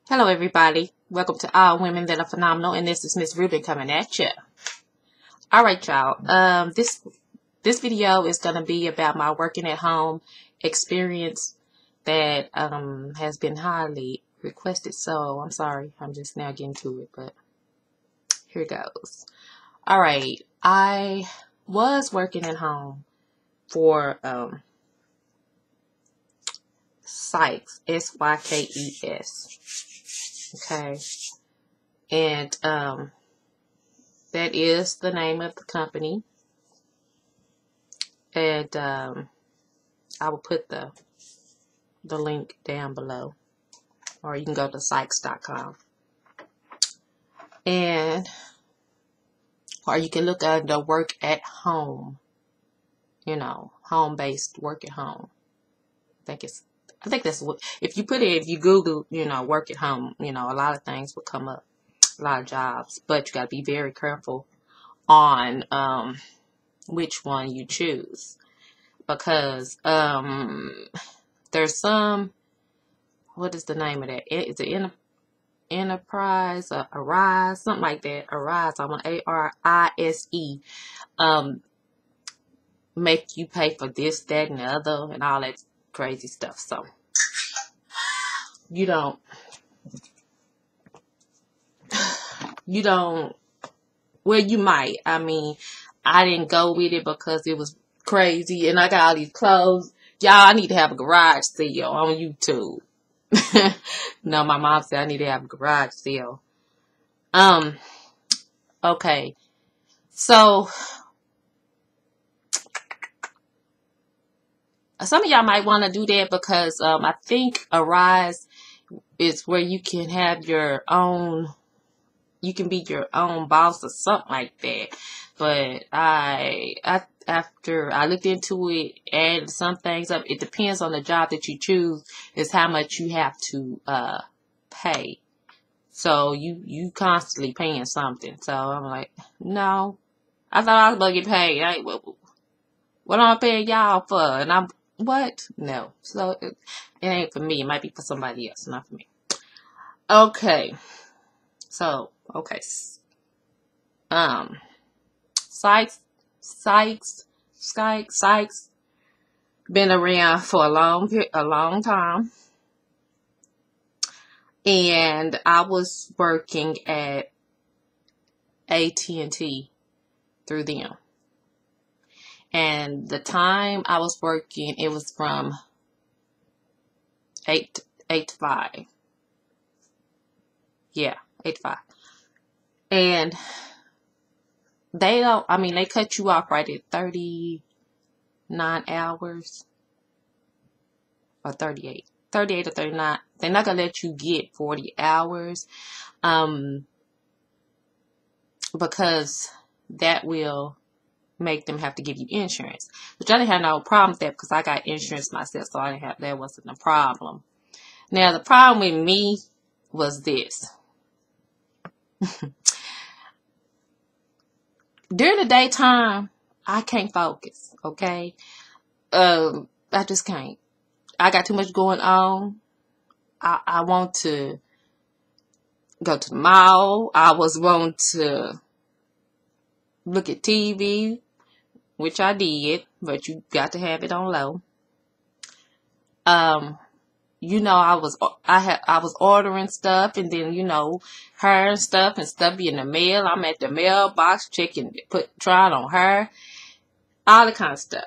Hello, everybody. Welcome to All Women That Are Phenomenal, and this is Miss Ruben coming at you. All right, y'all. This video is gonna be about my working at home experience that has been highly requested. So I'm sorry, I'm just now getting to it, but here it goes. All right, I was working at home for Sykes, Sykes. Okay, and that is the name of the company, and I will put the link down below, or you can go to sykes.com, and or you can look under work at home. Home-based work at home. I think that's what, if you Google, work at home, a lot of things will come up, a lot of jobs, but you got to be very careful on which one you choose, because there's some, what is the name of that? It's an enterprise, Arise, something like that. Arise, I want ARISE. Make you pay for this, that, and the other, and all that crazy stuff. So you don't, well, you might. I mean, I didn't go with it because it was crazy, and I got all these clothes. Y'all, I need to have a garage sale on YouTube. No, my mom said I need to have a garage sale. Okay. So some of y'all might want to do that because I think Arise is where you can have your own, you can be your own boss or something like that. But after I looked into it, and some things up, it depends on the job that you choose, is how much you have to pay. So you constantly paying something. So I'm like, no, I thought I was gonna get paid. What am I paying y'all for? And I'm, what? No. So it ain't for me. It might be for somebody else, not for me. Okay. So, okay. Sykes been around for a long time. And I was working at AT&T through them. And the time I was working, it was from 8 to 5. Yeah, 8 to 5. And they cut you off right at 39 hours or 38 or 39. They're not going to let you get 40 hours because that will make them have to give you insurance, which I didn't have no problem with that because I got insurance myself, so that wasn't a problem. Now, the problem with me was this. During the daytime, I can't focus, okay? I just can't. I got too much going on. I want to go to the mall. I was wanting to look at TV, which I did, but you got to have it on low. I was ordering stuff, and then her stuff be in the mail. I'm at the mailbox checking, trying on her, all the kind of stuff.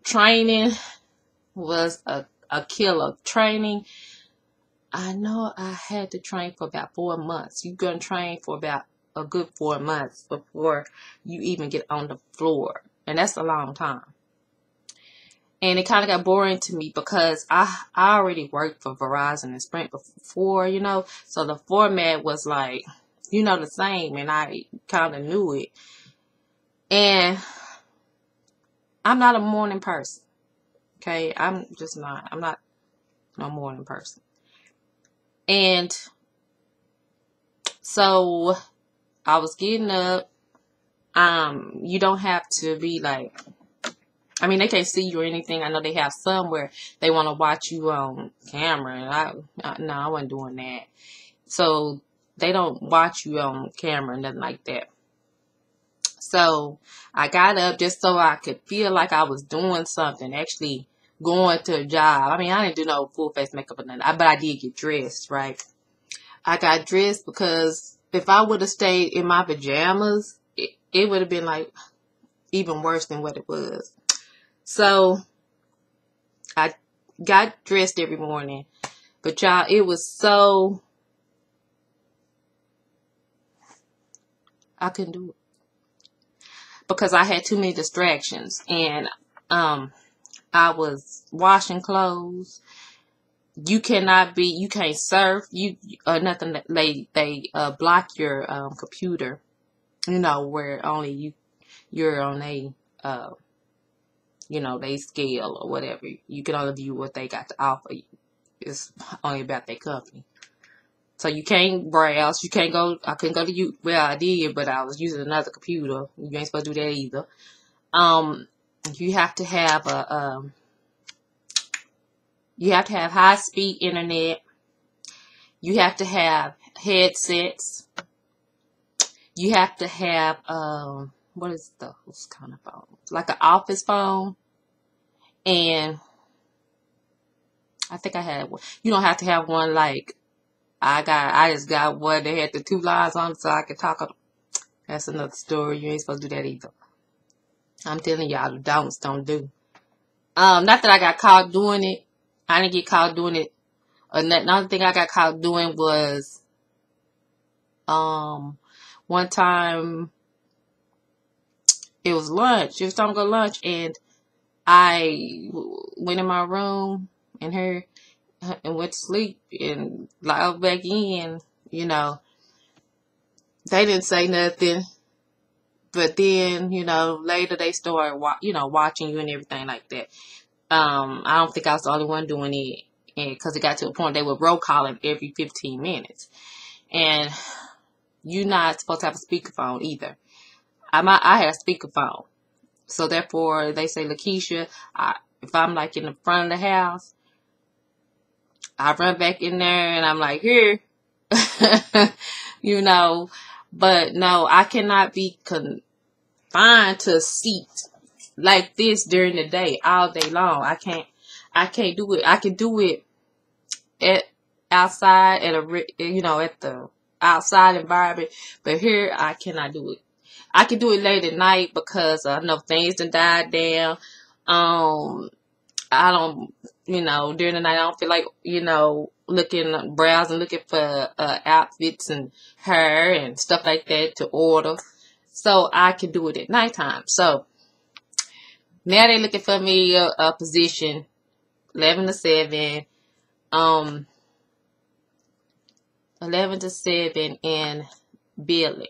Training was a killer. Training, I know I had to train for about 4 months. You're gonna train for about a good 4 months before you even get on the floor, and that's a long time. And it kind of got boring to me because I already worked for Verizon and Sprint before, so the format was like, the same, and I kind of knew it. And I'm not a morning person, okay? I'm not no morning person. And so I was getting up. You don't have to be like I mean, they can't see you or anything. I know they have some where they want to watch you on camera. And no, I wasn't doing that. So they don't watch you on camera, nothing like that. So I got up just so I could feel like I was doing something, actually going to a job. I mean, I didn't do no full face makeup or nothing, but I did get dressed, right? I got dressed because if I would have stayed in my pajamas, it would have been like even worse than what it was. So I got dressed every morning, but y'all, it was so, I couldn't do it because I had too many distractions, and I was washing clothes. You can't surf, nothing. They block your computer, where only you're on a they scale or whatever. You can only view what they got to offer you. It's only about their company. So you can't browse. You can't go. I couldn't go to you. Well, I did, but I was using another computer. You ain't supposed to do that either. You have to have high speed internet. You have to have headsets. You have to have what is those kind of phone? Like an office phone. And I think I had one. You don't have to have one like I just got one that had the 2 lines on it so I could talk. That's another story. You ain't supposed to do that either. I'm telling y'all, the don'ts don't do. Not that I got caught doing it. I didn't get caught doing it. The only thing I got caught doing was one time it was lunch. It was time to go lunch, and I went in my room and went to sleep and logged back in. They didn't say nothing, but then later they started watching you and everything like that. I don't think I was the only one doing it, and because it got to a point they were roll calling every 15 minutes, and you're not supposed to have a speakerphone either. I had a speakerphone, so therefore they say, Lakeisha, if I'm like in the front of the house, I run back in there and I'm like, here, but no, I cannot be confined to a seat like this during the day, all day long. I can't do it. I can do it outside at the outside environment, but here I cannot do it. I can do it late at night because I know things done died down. I don't, during the night, I don't feel like, browsing, looking for outfits and hair and stuff like that to order. So I can do it at nighttime. So now they're looking for me a position, 11 to 7, 11 to 7 in billing.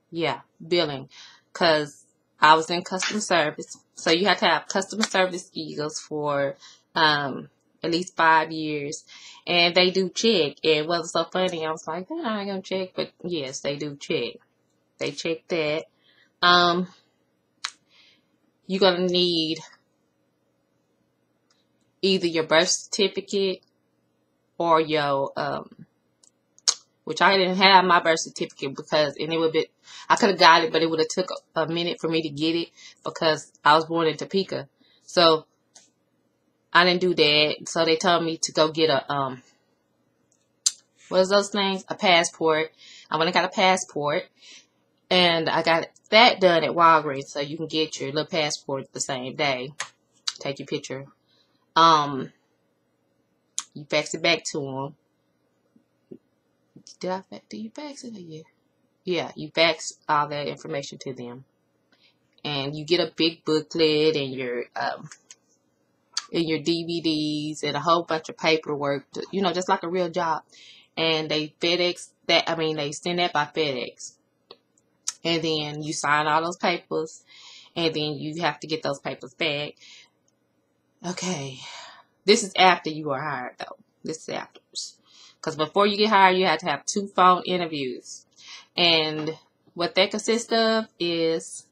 Yeah, billing. Because I was in customer service. So you have to have customer service skills for at least 5 years. And they do check. And what was so funny, I was like, I ain't going to check. But yes, they do check. They check that. You're going to need either your birth certificate or your, which I didn't have my birth certificate I could have got it, but it would have took a minute for me to get it because I was born in Topeka. So I didn't do that. So they told me to go get what is those things? A passport. I went and got a passport, and I got that done at Walgreens. So you can get your little passport the same day. Take your picture. You fax it back to them. Do you fax it? Yeah, you fax all that information to them, and you get a big booklet and your DVDs and a whole bunch of paperwork. Just like a real job. And they FedEx that. I mean, they send that by FedEx, and then you sign all those papers, and then you have to get those papers back. Okay, this is after you are hired, though. This is afterwards. Because before you get hired, you have to have 2 phone interviews. And what that consists of is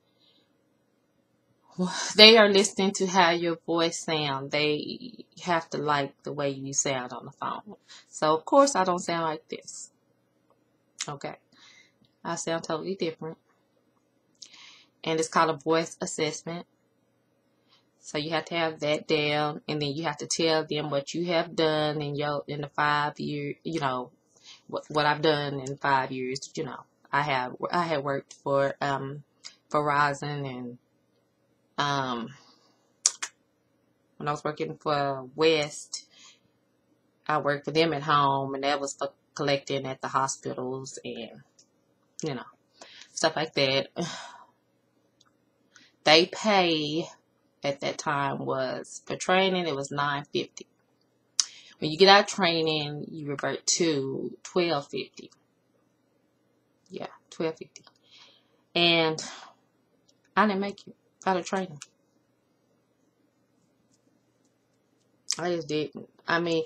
they are listening to how your voice sound. They have to like the way you sound on the phone. So of course I don't sound like this. Okay. I sound totally different. And it's called a voice assessment. So you have to have that down, and then you have to tell them what you have done in the 5 year, what I've done in 5 years. I had worked for Verizon, and when I was working for West, I worked for them at home, and that was for collecting at the hospitals and stuff like that. They pay at that time was for training. It was $9.50. When you get out of training, you revert to $12.50. Yeah, $12.50. And I didn't make it out of training. I just didn't. I mean,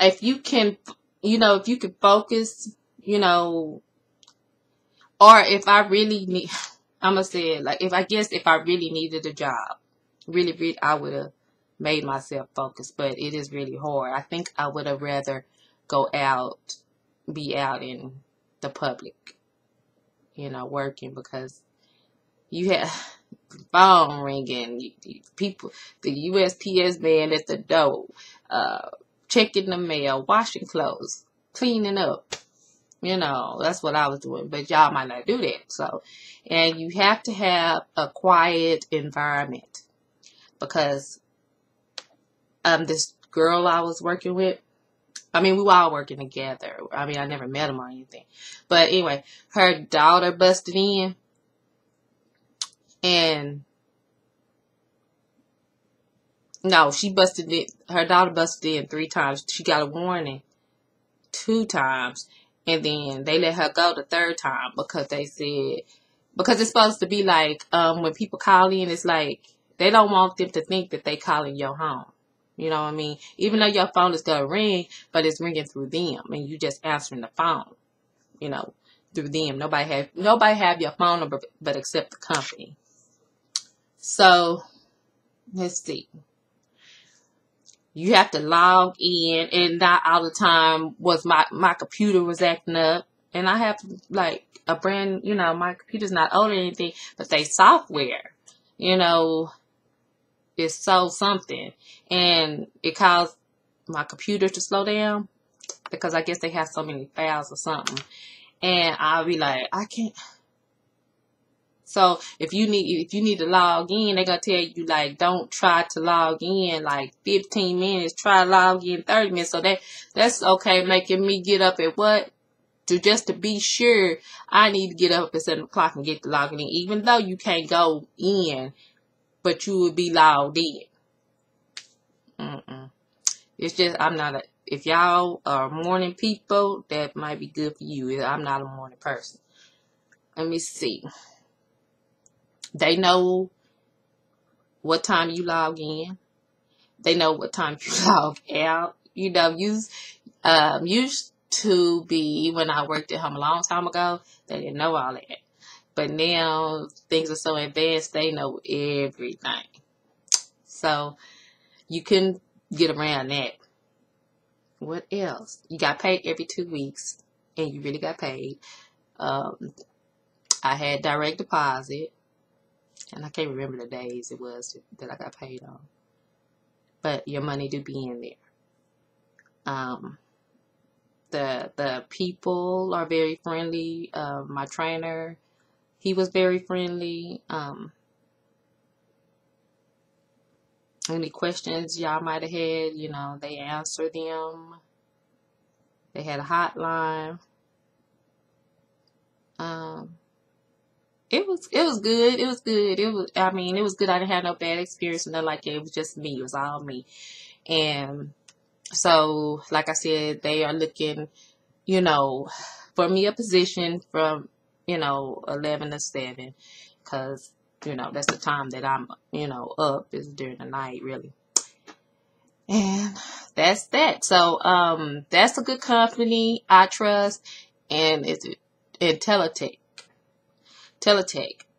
if you can, if you can focus, or if I really need, I'm gonna say it like, if I really needed a job, really, I would have made myself focus, but it is really hard. I think I would have rather be out in the public, working, because you have phone ringing, people, the USPS man at the door, checking the mail, washing clothes, cleaning up. That's what I was doing, but y'all might not do that. So, and you have to have a quiet environment, because this girl I was working with, I mean, we were all working together. I mean, I never met him or anything, but anyway, her daughter busted in, and no, she busted it. Her daughter busted in 3 times. She got a warning 2 times, and then they let her go the 3rd time because it's supposed to be like, when people call in, it's like they don't want them to think that they calling your home. You know what I mean? Even though your phone is gonna ring, but it's ringing through them, and you just answering the phone, through them. Nobody have your phone number, but except the company. So let's see. You have to log in, and not all the time was my computer was acting up, and I have like a brand, my computer's not old or anything, but they software, is so something, and it caused my computer to slow down, because I guess they have so many files or something, and I'll be like, I can't. So if you need to log in, they're gonna tell you like, don't try to log in like 15 minutes. Try to log in 30 minutes. So that's okay, making me get up at what? Just to be sure, I need to get up at 7 o'clock and get to logging in, even though you can't go in, but you will be logged in. It's just, if y'all are morning people, that might be good for you. I'm not a morning person. Let me see. They know what time you log in. They know what time you log out. Used to be, when I worked at home a long time ago, they didn't know all that. But now things are so advanced, they know everything. So you can get around that. What else? You got paid every 2 weeks, and you really got paid. I had direct deposit. And I can't remember the days it was that I got paid on. But your money do be in there. The people are very friendly. My trainer, he was very friendly. Any questions y'all might have had, they answer them. They had a hotline. It was good. It was good. It was good. I didn't have no bad experience, nothing like that. It was just me. It was all me. And so, like I said, they are looking, for me a position from, 11 to 7, because, that's the time that I'm, up, is during the night, really. And that's that. So, that's a good company I trust, and it's Teletech.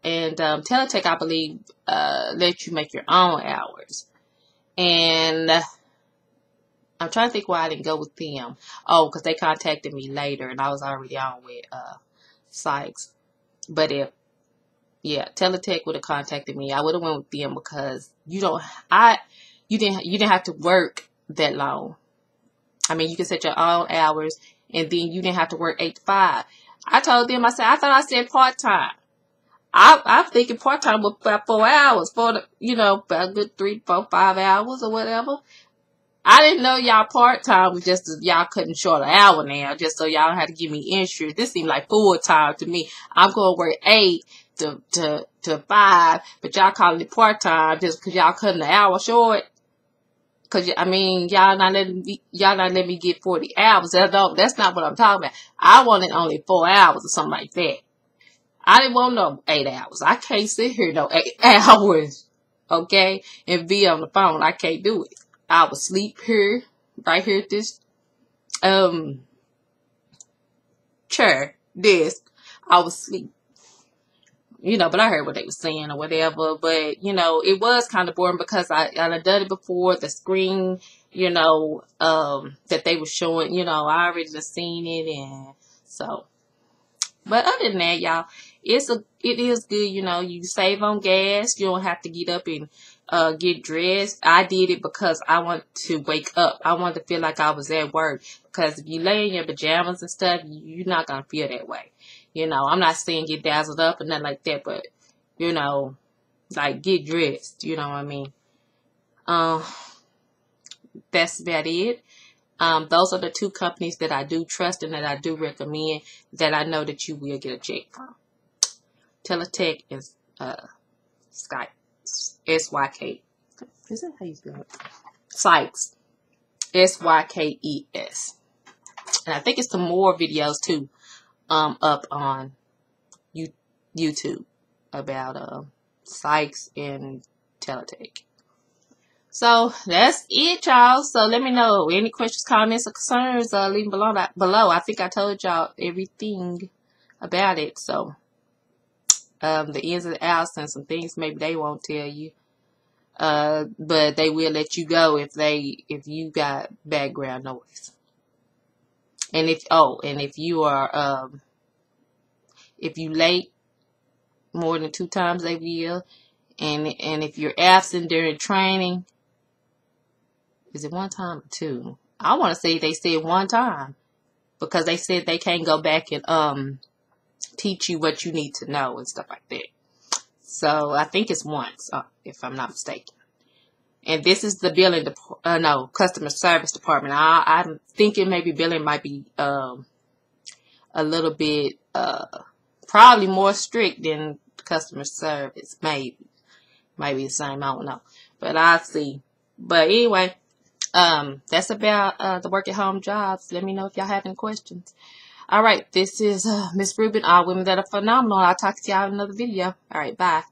And Teletech, I believe, lets you make your own hours. And I'm trying to think why I didn't go with them. Oh, because they contacted me later, and I was already on with Sykes. But if Teletech would have contacted me, I would have went with them because you didn't have to work that long. I mean, you can set your own hours, and then you didn't have to work 8 to 5. I told them, I thought I said part time. I'm thinking part time was about 4 hours, about a good 3, 4, 5 hours or whatever. I didn't know y'all part time was just y'all cutting short an hour now, just so y'all had to give me insurance. This seemed like full time to me. I'm going to work 8 to 5, but y'all calling it part time just because y'all cutting an hour short. Cause I mean, y'all not letting me get 40 hours. That's not what I'm talking about. I wanted only 4 hours or something like that. I didn't want no 8 hours. I can't sit here no 8 hours, okay, and be on the phone. I can't do it. I would sleep here, right here at this chair, desk. I would sleep. But I heard what they were saying or whatever. But, it was kind of boring because I done it before. The screen, that they were showing, I already just seen it. And so, but other than that, y'all, it is good. You save on gas. You don't have to get up and get dressed. I did it because I want to wake up. I wanted to feel like I was at work. Because if you lay in your pajamas and stuff, you're not going to feel that way. I'm not saying get dazzled up or nothing like that, but, like get dressed. You know what I mean? That's about it. Those are the 2 companies that I do trust and that I do recommend that I know that you will get a check from. Teletech is Sykes. S-Y-K. Is that how you spell it? Sykes. S-Y-K-E-S. And I think it's some more videos too up on YouTube about Sykes and Teletech. So that's it, y'all. So let me know any questions, comments, or concerns. Leave them below. I think I told y'all everything about it. So the ins and outs and some things maybe they won't tell you. But they will let you go if you got background noise. And if you are if you late more than 2 times, they will. And if you're absent during training, is it 1 time or 2? I want to say they said 1 time because they said they can't go back and teach you what you need to know and stuff like that. So I think it's once, if I'm not mistaken. And this is the billing, customer service department. I'm thinking maybe billing might be a little bit, probably more strict than customer service. Maybe the same. I don't know, but I'll see. But anyway, that's about the work at home jobs. Let me know if y'all have any questions. All right, this is Miss Rubin. All women that are phenomenal. I'll talk to y'all in another video. All right, bye.